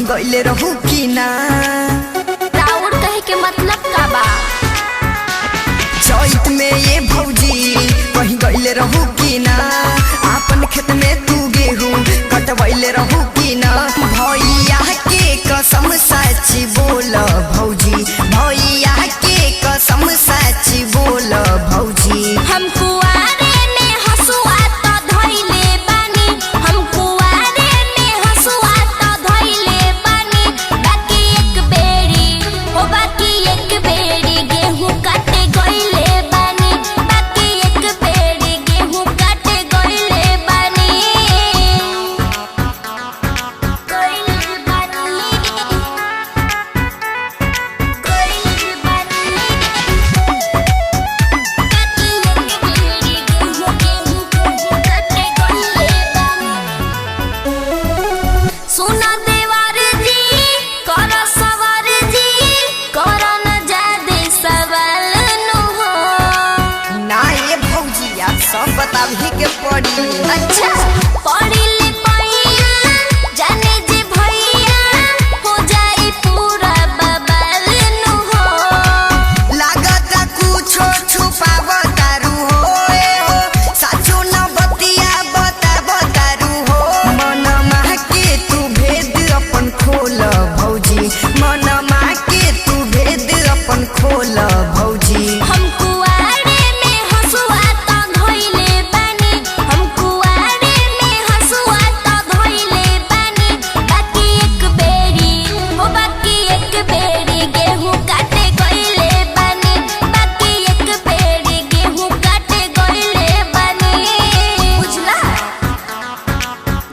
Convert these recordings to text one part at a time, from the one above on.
कहीं गइले रहू कि ना। राउर कहे के मतलब का बा? चैत में ये भौजी कहीं गइले रहू कि ना। आपन खेत में तू गेहूं कटवैले रहू कि ना। भैया के कसम सच्ची बोल भौजी, भैया के कसम सच्ची बोल भौजी। हम कुआरे में हसुआ तो धइले बानी, हम कुआरे में हसुआ तो धइले बानी। बाकी एक बेरी ओ बाकी एक बेरी गेहूं काटे गइले बानी, बाकी एक बेरी गेहूं काटे गइले बानी। गइले बानी, गइले बानी। सुना देवार जी कर सवार जी कर न जादे सवाल नु हो। ना ये भौजी आप सब बताबही के पड़ी। अच्छा पढ़ी ले पैया जाने जे भैया हो जाई पूरा बवाल नु हो। लागत कुछो छुपावतारू हो साचो न बतिया बतावतारू हो। मनमा के तू भेद अपन खोल भौजी, मनमा के तू भेद अपन खोल भौजी। हम कुआरे में हसुआ तो धइले बानी, हम कुआरे में हसुआ तो धइले बानी। बाकी एक बेरी ओ बाकी एक बेरी गेहूं काटे गइले बानी, बाकी एक बेरी गेहूं काटे गइले बानी। बुझला?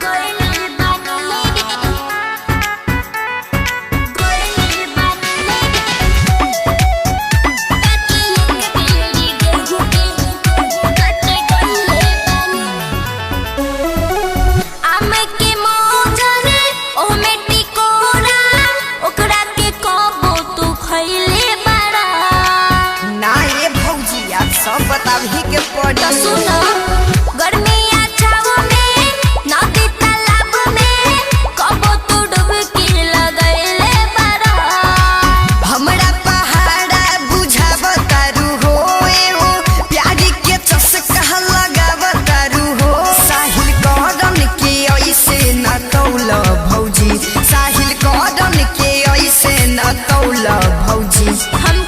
गइले बानी, गइले बानी। ना ये भौजी आप सब बताबही के पड़ी। गर्मिया छाव में नदी तालाब में कबो तू डुबकी लगैले बारा। हमरा पहाड़ा बुझावतारू हो प्यारी के चस्का लगावतारू हो। साहिल कदम के ऐसे न तौल भौजी, साहिल कदम के ऐसे न तौल भौजी। हम